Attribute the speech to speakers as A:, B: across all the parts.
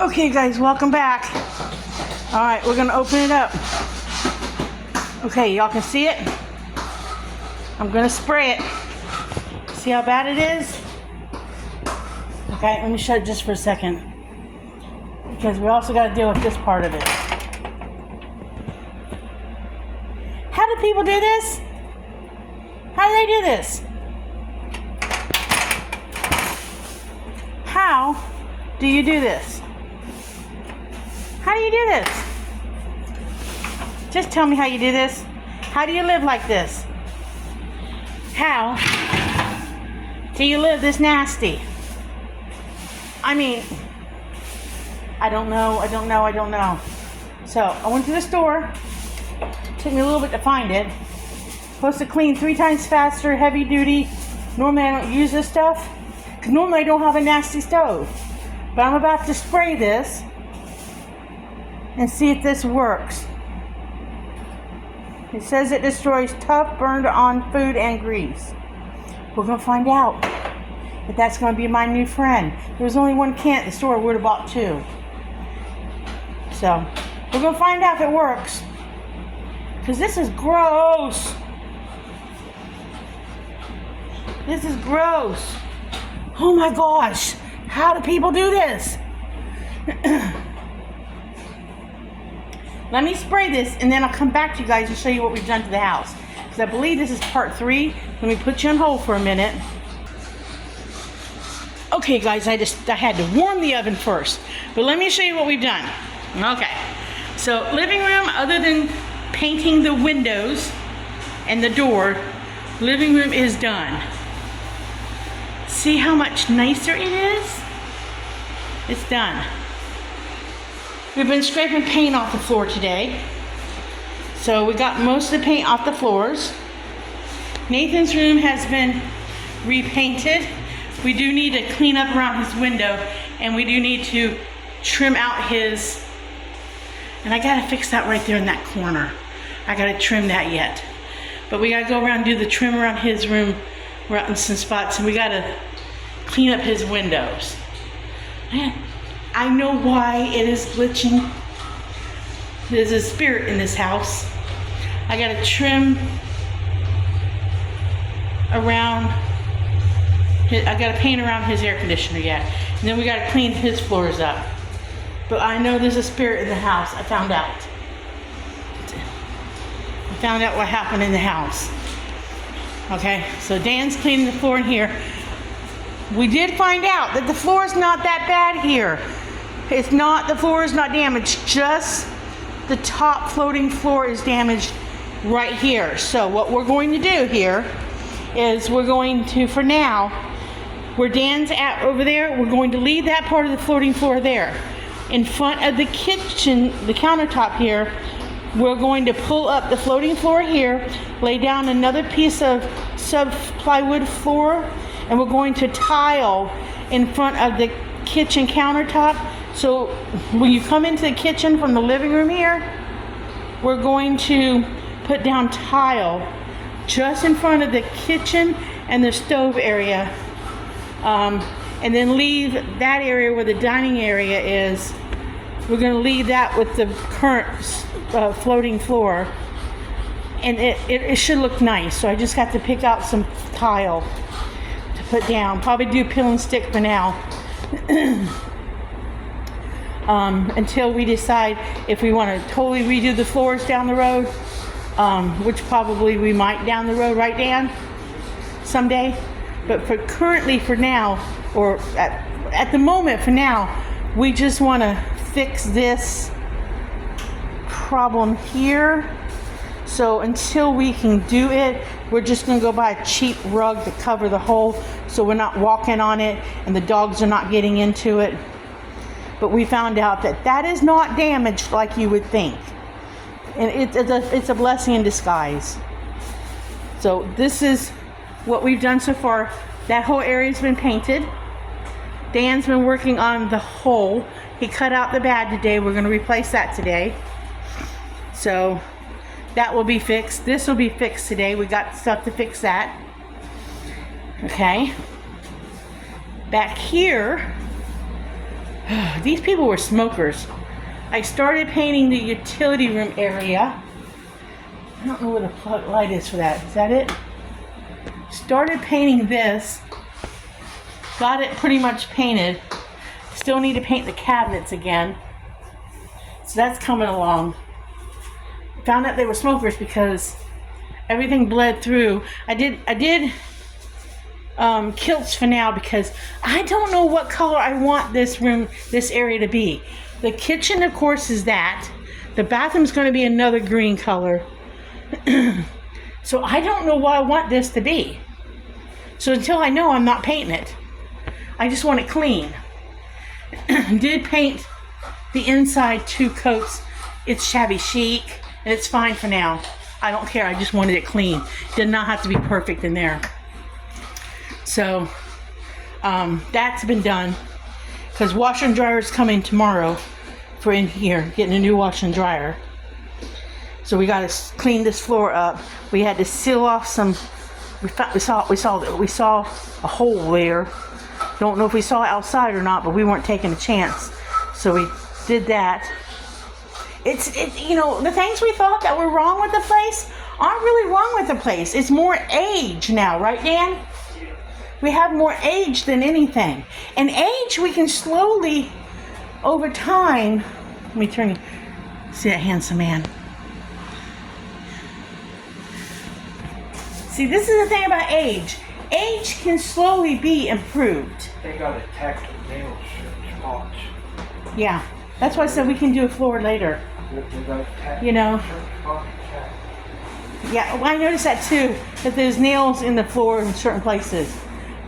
A: Okay guys, welcome back. All right, we're gonna open it up. Okay, y'all can see it? I'm gonna spray it. See how bad it is? Okay, let me shut it just for a second, because we also gotta deal with this part of it. How do people do this? How do they do this? How do you do this? How do you do this? Just tell me how you do this. How do you live like this? How do you live this nasty? I mean, I don't know. So I went to the store. Took me a little bit to find it. Supposed to clean 3 times faster, heavy duty. Normally I don't use this stuff, because normally I don't have a nasty stove. But I'm about to spray this and see if this works. It says it destroys tough, burned on food and grease. We're going to find out if that's going to be my new friend. There was only 1 can at the store. We would have bought 2. So we're going to find out if it works, because this is gross. This is gross. Oh my gosh. How do people do this? Let me spray this and then I'll come back to you guys and show you what we've done to the house, because I believe this is part 3. Let me put you on hold for a minute. Okay guys, I had to warm the oven first, but let me show you what we've done. Okay, so living room, other than painting the windows and the door, living room is done. See how much nicer it is? It's done. We've been scraping paint off the floor today. So we got most of the paint off the floors. Nathan's room has been repainted. We do need to clean up around his window, and we do need to trim out his, and I gotta fix that right there in that corner. I gotta trim that yet. But we gotta go around and do the trim around his room. We're out in some spots, and we gotta clean up his windows. Man, I know why it is glitching. There's a spirit in this house. I gotta trim around, I gotta paint around his air conditioner yet. And then we gotta clean his floors up. But I know there's a spirit in the house. I found out. I found out what happened in the house. Okay, so Dan's cleaning the floor in here. We did find out that the floor is not that bad here. It's not, the floor is not damaged, just the top floating floor is damaged right here. So what we're going to do here is we're going to, for now, where Dan's at over there, we're going to leave that part of the floating floor there. In front of the kitchen, the countertop here, we're going to pull up the floating floor here, lay down another piece of sub-plywood floor, and we're going to tile in front of the kitchen countertop. So when you come into the kitchen from the living room here, we're going to put down tile just in front of the kitchen and the stove area, and then leave that area where the dining area is. We're going to leave that with the current floating floor, and it should look nice. So I just got to pick out some tile to put down. Probably do peel and stick for now. Until we decide if we want to totally redo the floors down the road, which probably we might down the road, right Dan? Someday. But for now, or at the moment for now, we just want to fix this problem here. So until we can do it, we're just going to go buy a cheap rug to cover the hole, so we're not walking on it and the dogs are not getting into it. But we found out that that is not damaged like you would think. And it's a blessing in disguise. So this is what we've done so far. That whole area's been painted. Dan's been working on the hole. He cut out the bad today. We're going to replace that today. So that will be fixed. This will be fixed today. We got stuff to fix that. Okay. Back here, These people were smokers. I started painting the utility room area. I don't know where the plug light is for that. Is that it? Started painting this. Got it pretty much painted. Still need to paint the cabinets again. So that's coming along. Found out they were smokers because everything bled through. I did kilts for now because I don't know what color I want this room, this area to be. The kitchen, of course, is that. The bathroom's going to be another green color. So I don't know what I want this to be. So until I know, I'm not painting it. I just want it clean. Did paint the inside 2 coats. It's shabby chic and it's fine for now. I don't care. I just wanted it clean. Did not have to be perfect in there. So that's been done because washer and dryer is coming tomorrow for in here, getting a new washer and dryer. So we got to clean this floor up. We had to seal off some. We saw a hole there. Don't know if we saw it outside or not, but we weren't taking a chance. So we did that. It's you know, the things we thought that were wrong with the place aren't really wrong with the place. It's more age now, right, Dan? We have more age than anything. And age, we can slowly, over time, let me turn you, see that handsome man. See, this is the thing about age. Age can slowly be improved.
B: They got attacked with nail spots.
A: Yeah, that's why I said we can do a floor later.
B: They got attacked.
A: You know. Yeah, well, I noticed that too, that there's nails in the floor in certain places.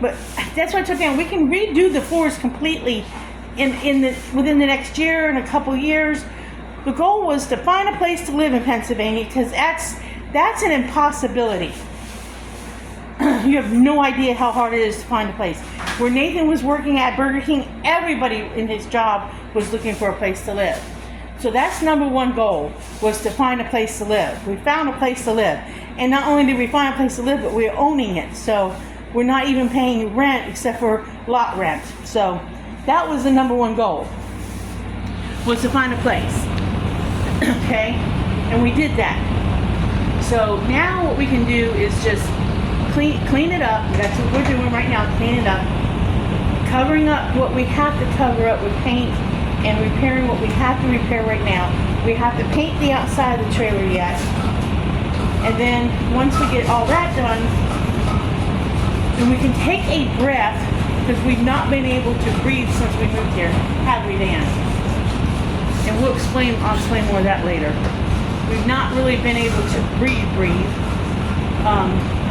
A: But that's why I took down. We can redo the floors completely within the next year and a couple years. The goal was to find a place to live in Pennsylvania because that's an impossibility. You have no idea how hard it is to find a place. Where Nathan was working at Burger King, everybody in his job was looking for a place to live. So that's #1 goal, was to find a place to live. We found a place to live. And not only did we find a place to live, but we're owning it. So we're not even paying rent except for lot rent. So that was the #1 goal, was to find a place. Okay? And we did that. So now what we can do is just clean it up. That's what we're doing right now, clean it up. Covering up what we have to cover up with paint and repairing what we have to repair right now. We have to paint the outside of the trailer yet. And then once we get all that done, then we can take a breath because we've not been able to breathe since we moved here, have we, Dan? And I'll explain more of that later. We've not really been able to breathe.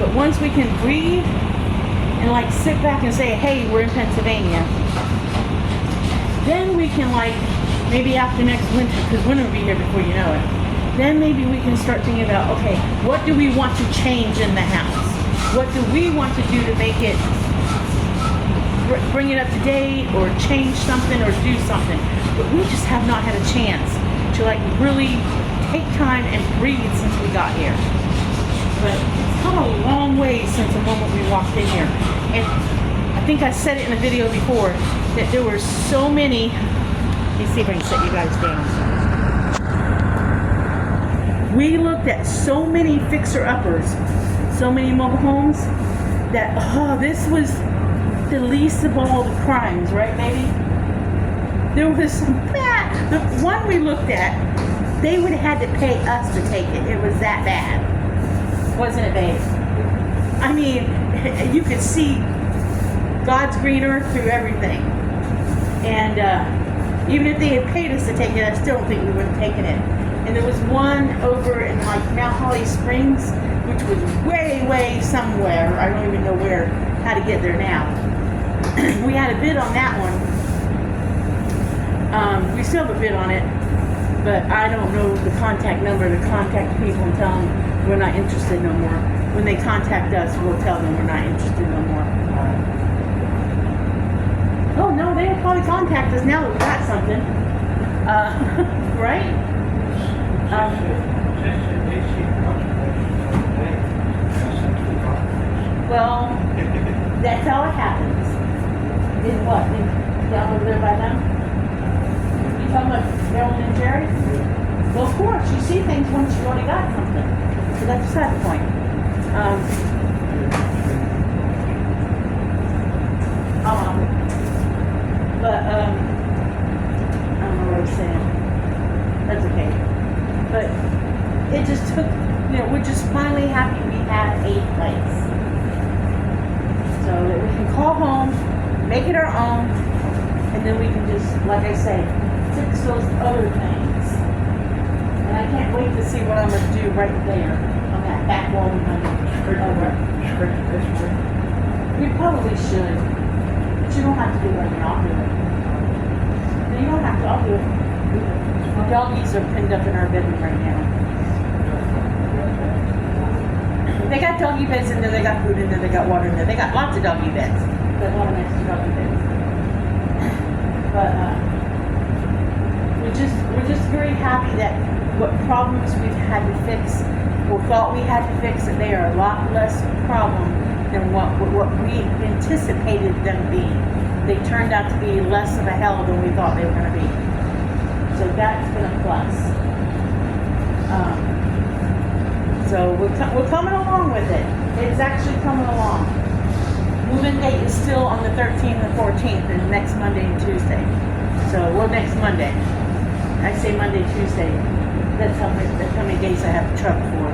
A: But once we can breathe and like sit back and say, hey, we're in Pennsylvania, then we can like, maybe after next winter, because winter will be here before you know it, then maybe we can start thinking about, okay, what do we want to change in the house? What do we want to do to make it, bring it up to date or change something or do something? But we just have not had a chance to like really take time and breathe since we got here. But it's come a long way since the moment we walked in here. And I think I said it in a video before that there were so many, let me see if I can set you guys down. We looked at so many fixer-uppers, so many mobile homes, that, this was the least of all the crimes, right, baby? There was some bad, the one we looked at, they would have had to pay us to take it. It was that bad. Wasn't it, babe? I mean, you could see God's green earth through everything. And even if they had paid us to take it, I still don't think we would have taken it. And there was one over in like Mount Holly Springs, which was way somewhere. I don't even know how to get there now. We had a bid on that one. We still have a bid on it, but I don't know the contact number to contact people and tell them we're not interested no more. When they contact us, we'll tell them we're not interested no more. Oh no, they'll probably contact us now that we got something. Right? Well, that's how it happens. In what? Down over there by them? talking about Ellen and Jerry? Well, of course, you see things once you already got something. So that's beside the point. I don't know what I was saying. That's okay. But it just took, we're just finally happy we had a place. So that we can call home, make it our own, and then we can just, like I say, fix those other things. And I can't wait to see what I'm going to do right there on that back wall behind me. We probably should. But you don't have to do it right now. I'll do it. No, you don't have to. I'll do it. The doggies are pinned up in our bedroom right now. They got doggy beds in there, they got food in there, they got water in there. They got lots of doggy beds. There's a lot of extra doggy beds. But we're just very happy that what problems we've had to fix or thought we had to fix, that they are a lot less problem than what we anticipated them being. They turned out to be less of a hell than we thought they were going to be. So that's been a plus. So we're coming along with it. It's actually coming along. Move-in date is still on the 13th and 14th, and next Monday and Tuesday. So, next Monday. I say Monday, Tuesday. That's how many days I have the truck for.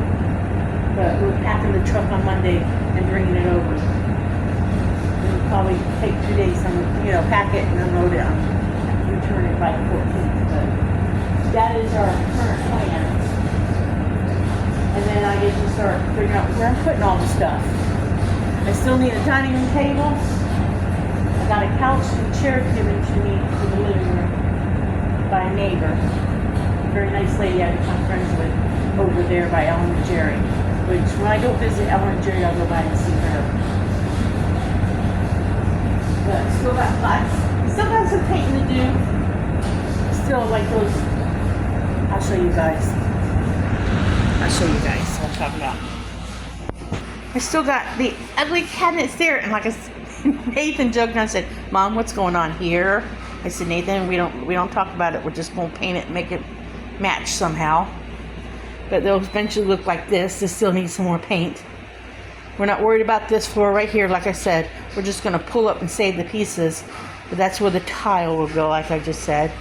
A: But we're packing the truck on Monday and bringing it over. It'll probably take 2 days to, pack it and unload it. Return it by the 14th. But that is our current plan. And then I get to start figuring out where I'm putting all the stuff. I still need a dining room table. I got a couch and chair given to me for the living room by a neighbor. A very nice lady I become friends with over there by Ellen and Jerry. Which, when I go visit Ellen and Jerry, I'll go by and see her. But still got some painting to do. Still like those. I'll show you guys what I'm talking about. I still got the ugly cabinets there, and like Nathan joked and I said, "Mom, what's going on here?" I said, "Nathan, we don't talk about it. We're just gonna paint it and make it match somehow." But they'll eventually look like this. This still needs some more paint. We're not worried about this floor right here. Like I said, we're just gonna pull up and save the pieces. But that's where the tile will go, like I just said.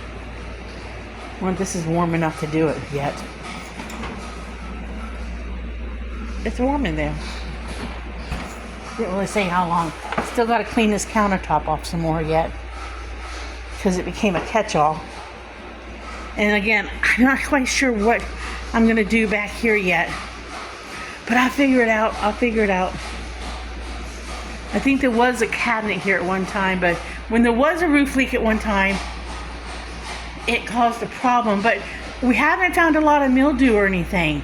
A: Well, this is warm enough to do it yet. It's warm in there. Didn't really say how long. Still got to clean this countertop off some more yet, because it became a catch-all. And again, I'm not quite sure what I'm going to do back here yet, but I'll figure it out. I think there was a cabinet here at one time, but when there was a roof leak at one time, it caused a problem. But we haven't found a lot of mildew or anything.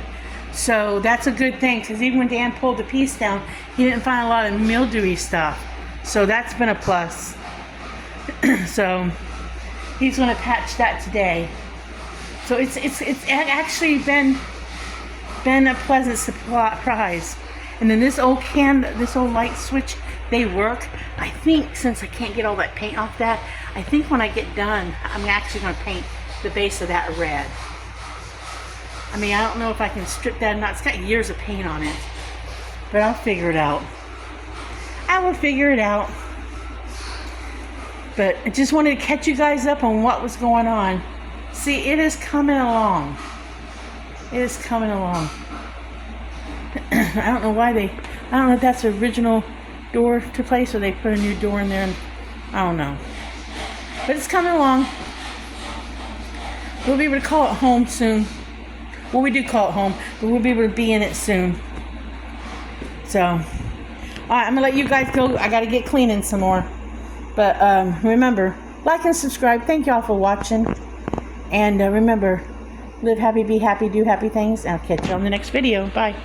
A: So that's a good thing, because even when Dan pulled the piece down, he didn't find a lot of mildewy stuff. So that's been a plus. So he's going to patch that today. So it's actually been a pleasant surprise. And then this old light switch, they work. I think, since I can't get all that paint off that, I think when I get done, I'm actually going to paint the base of that red. I mean, I don't know if I can strip that or not. It's got years of paint on it. But I'll figure it out. I will figure it out. But I just wanted to catch you guys up on what was going on. See, it is coming along. It is coming along. I don't know why I don't know if that's the original door to place or they put a new door in there. And I don't know. But it's coming along. We'll be able to call it home soon. Well, we do call it home, but we'll be able to be in it soon. So, all right, I'm going to let you guys go. I got to get cleaning some more. But remember, like and subscribe. Thank y'all for watching. And remember, live happy, be happy, do happy things. And I'll catch you on the next video. Bye.